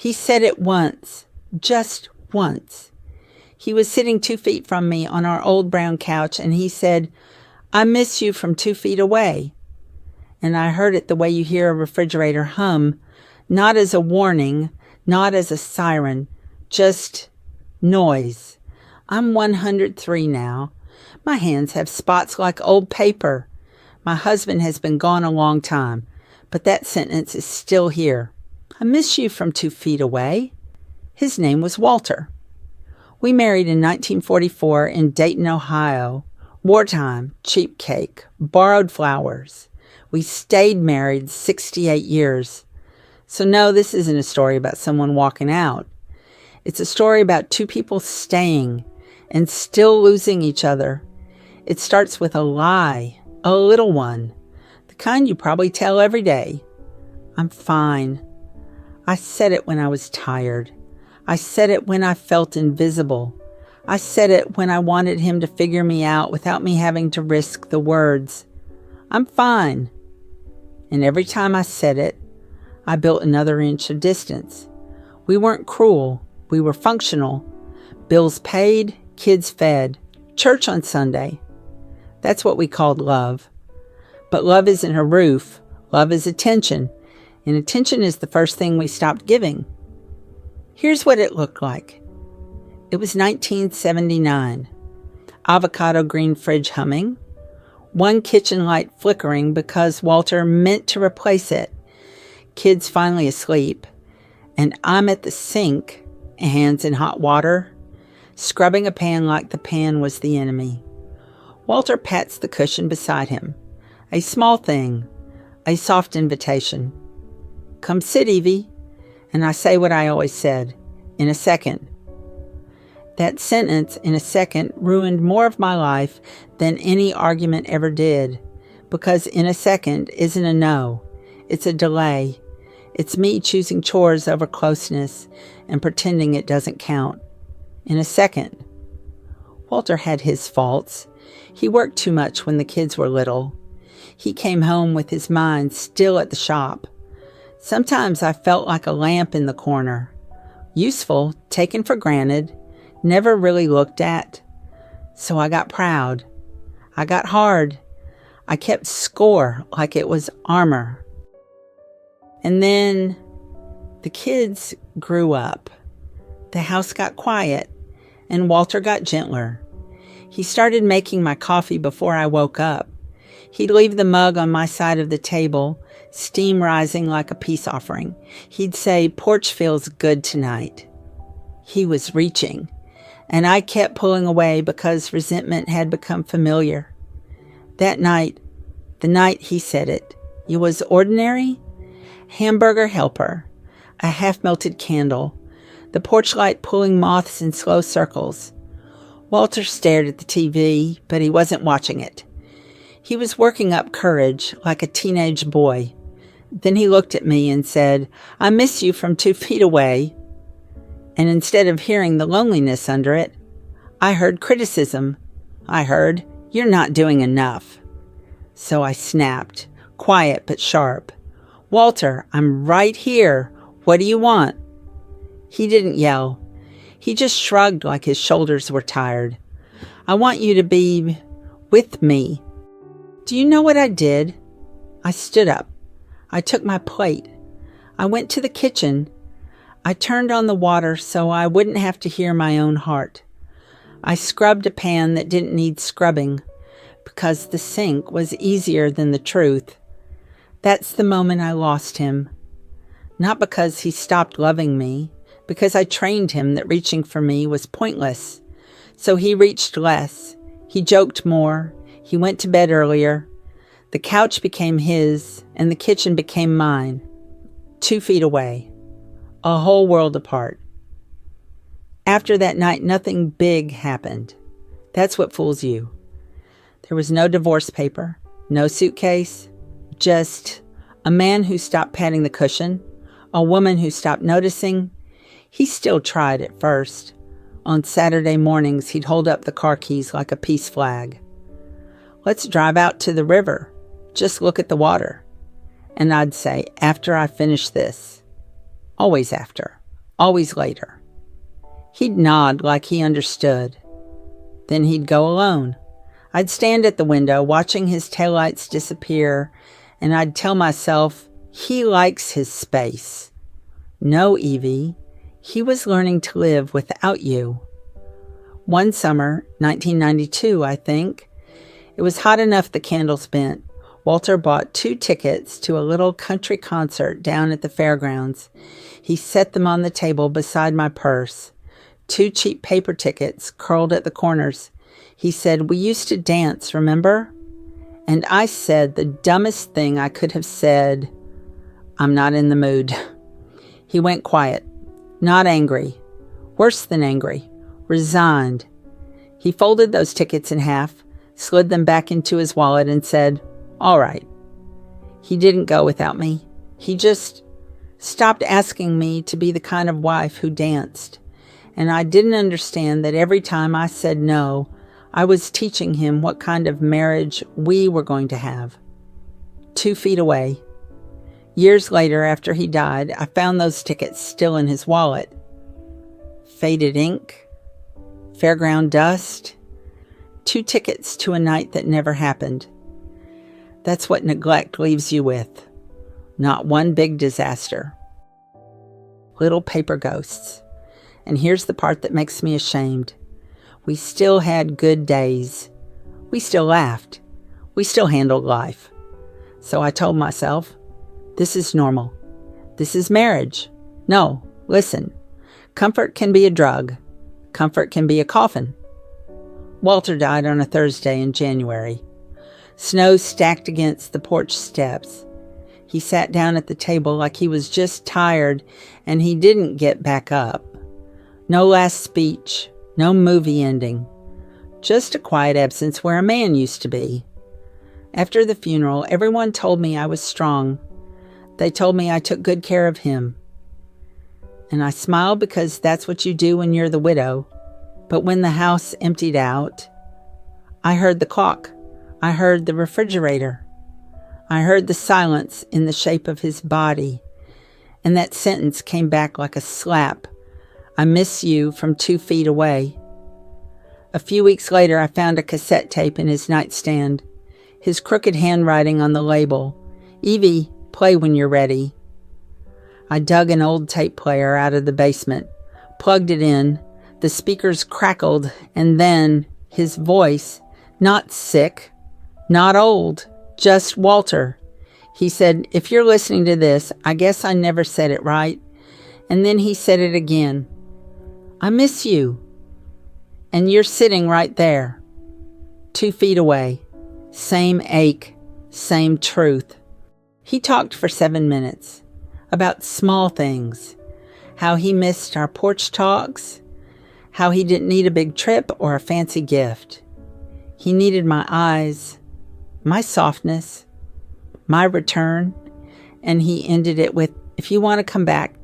He said it once, just once. He was sitting 2 feet from me on our old brown couch, and he said, "I miss you from 2 feet away." And I heard it the way you hear a refrigerator hum, not as a warning, not as a siren, just noise. I'm 103 now. My hands have spots like old paper. My husband has been gone a long time, but that sentence is still here. I miss you from 2 feet away. His name was Walter. We married in 1944 in Dayton, Ohio. Wartime, cheap cake, borrowed flowers. We stayed married 68 years. So no, this isn't a story about someone walking out. It's a story about two people staying and still losing each other. It starts with a lie, a little one, the kind you probably tell every day. I'm fine. I said it when I was tired. I said it when I felt invisible. I said it when I wanted him to figure me out without me having to risk the words. I'm fine. And every time I said it, I built another inch of distance. We weren't cruel. We were functional. Bills paid, kids fed, church on Sunday. That's what we called love. But love isn't a roof. Love is attention. And attention is the first thing we stopped giving. Here's what it looked like. It was 1979. Avocado green fridge humming. One kitchen light flickering because Walter meant to replace it. Kids finally asleep. And I'm at the sink, hands in hot water, scrubbing a pan like the pan was the enemy. Walter pats the cushion beside him. A small thing. A soft invitation. Come sit, Evie. And I say what I always said. In a second. That sentence, in a second, ruined more of my life than any argument ever did. Because in a second isn't a no. It's a delay. It's me choosing chores over closeness and pretending it doesn't count. In a second. Walter had his faults. He worked too much when the kids were little. He came home with his mind still at the shop. Sometimes I felt like a lamp in the corner. Useful, taken for granted, never really looked at. So I got proud. I got hard. I kept score like it was armor. And then the kids grew up. The house got quiet, and Walter got gentler. He started making my coffee before I woke up. He'd leave the mug on my side of the table, steam rising like a peace offering. He'd say, "Porch feels good tonight." He was reaching, and I kept pulling away because resentment had become familiar. That night, the night he said it was ordinary. Hamburger helper, a half-melted candle, the porch light pulling moths in slow circles. Walter stared at the TV, but he wasn't watching it. He was working up courage like a teenage boy. Then he looked at me and said, "I miss you from 2 feet away." And instead of hearing the loneliness under it, I heard criticism. I heard, "You're not doing enough." So I snapped, quiet but sharp. "Walter, I'm right here. What do you want?" He didn't yell. He just shrugged like his shoulders were tired. "I want you to be with me." Do you know what I did? I stood up. I took my plate. I went to the kitchen. I turned on the water so I wouldn't have to hear my own heart. I scrubbed a pan that didn't need scrubbing because the sink was easier than the truth. That's the moment I lost him. Not because he stopped loving me, because I trained him that reaching for me was pointless. So he reached less. He joked more. He went to bed earlier. The couch became his, and the kitchen became mine. 2 feet away. A whole world apart. After that night, nothing big happened. That's what fools you. There was no divorce paper, no suitcase, just a man who stopped patting the cushion, a woman who stopped noticing. He still tried at first. On Saturday mornings, he'd hold up the car keys like a peace flag. "Let's drive out to the river. Just look at the water." And I'd say, "After I finish this." Always after. always later. He'd nod like he understood. Then he'd go alone. I'd stand at the window watching his taillights disappear, and I'd tell myself, he likes his space. No, Evie, he was learning to live without you. One summer, 1992, I think, it was hot enough the candles bent. Walter bought 2 tickets to a little country concert down at the fairgrounds. He set them on the table beside my purse. 2 cheap paper tickets curled at the corners. He said, "We used to dance, remember?" And I said the dumbest thing I could have said, "I'm not in the mood." He went quiet, not angry, worse than angry, resigned. He folded those tickets in half, slid them back into his wallet, and said, "All right." He didn't go without me. He just stopped asking me to be the kind of wife who danced. And I didn't understand that every time I said no, I was teaching him what kind of marriage we were going to have. 2 feet away. Years later, after he died, I found those tickets still in his wallet. Faded ink, fairground dust, 2 tickets to a night that never happened. That's what neglect leaves you with. Not one big disaster. Little paper ghosts. And here's the part that makes me ashamed. We still had good days. We still laughed. We still handled life. So I told myself, this is normal. This is marriage. No, listen. Comfort can be a drug. Comfort can be a coffin. Walter died on a Thursday in January. Snow stacked against the porch steps. He sat down at the table like he was just tired, and he didn't get back up. No last speech. No movie ending. Just a quiet absence where a man used to be. After the funeral, everyone told me I was strong. They told me I took good care of him. And I smiled because that's what you do when you're the widow. But when the house emptied out, I heard the clock. I heard the refrigerator. I heard the silence in the shape of his body. And that sentence came back like a slap. I miss you from 2 feet away. A few weeks later, I found a cassette tape in his nightstand. His crooked handwriting on the label. "Evie, play when you're ready." I dug an old tape player out of the basement, plugged it in. The speakers crackled, and then his voice, not sick, not old, just Walter. He said, "If you're listening to this, I guess I never said it right." And then he said it again. "I miss you. And you're sitting right there, 2 feet away. Same ache, same truth." He talked for 7 minutes about small things, how he missed our porch talks, how he didn't need a big trip or a fancy gift. He needed my eyes, my softness, my return, and he ended it with, "If you want to come back,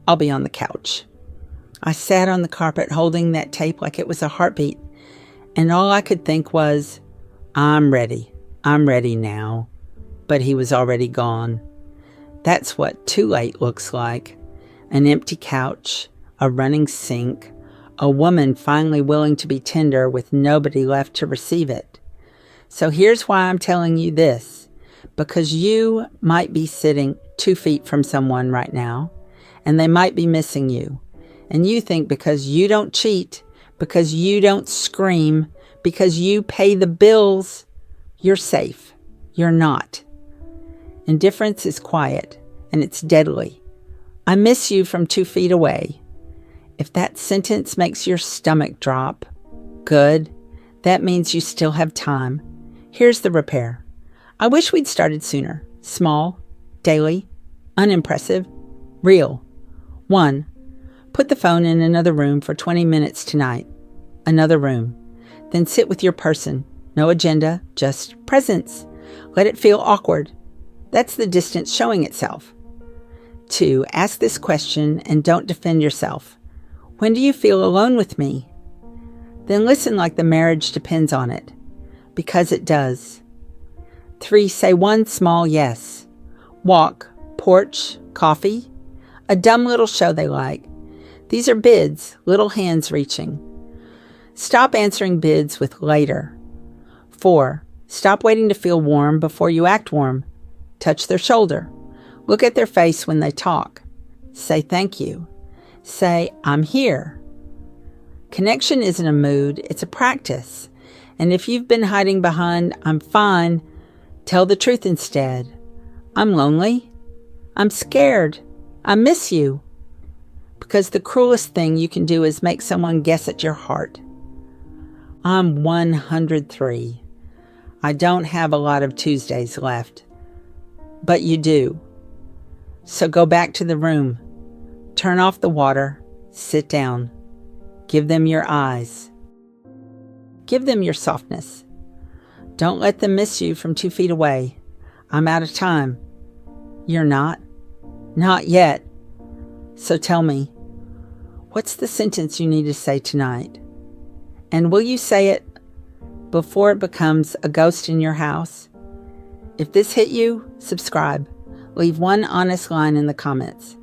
I'll be on the couch." I sat on the carpet holding that tape like it was a heartbeat, and all I could think was, I'm ready now. But he was already gone. That's what too late looks like. An empty couch, a running sink, a woman finally willing to be tender with nobody left to receive it. So here's why I'm telling you this. Because you might be sitting 2 feet from someone right now, and they might be missing you. And you think because you don't cheat, because you don't scream, because you pay the bills, you're safe. You're not. Indifference is quiet, and it's deadly. I miss you from 2 feet away. If that sentence makes your stomach drop, good. That means you still have time. Here's the repair. I wish we'd started sooner. Small, daily, unimpressive, real. 1. Put the phone in another room for 20 minutes tonight. Another room. Then sit with your person. No agenda, just presence. Let it feel awkward. That's the distance showing itself. 2. Ask this question and don't defend yourself. When do you feel alone with me? Then listen like the marriage depends on it. Because it does. 3. Say one small yes. Walk, porch, coffee. A dumb little show they like. These are bids, little hands reaching. Stop answering bids with later. 4. Stop waiting to feel warm before you act warm. Touch their shoulder. Look at their face when they talk. Say thank you. Say, I'm here. Connection isn't a mood, it's a practice. And if you've been hiding behind, I'm fine, tell the truth instead. I'm lonely. I'm scared. I miss you. Because the cruelest thing you can do is make someone guess at your heart. I'm 103. I don't have a lot of Tuesdays left. But you do. So go back to the room. Turn off the water. Sit down. Give them your eyes. Give them your softness. Don't let them miss you from 2 feet away. I'm out of time. You're not? Not yet. So tell me, what's the sentence you need to say tonight? And will you say it before it becomes a ghost in your house? If this hit you, subscribe. Leave one honest line in the comments.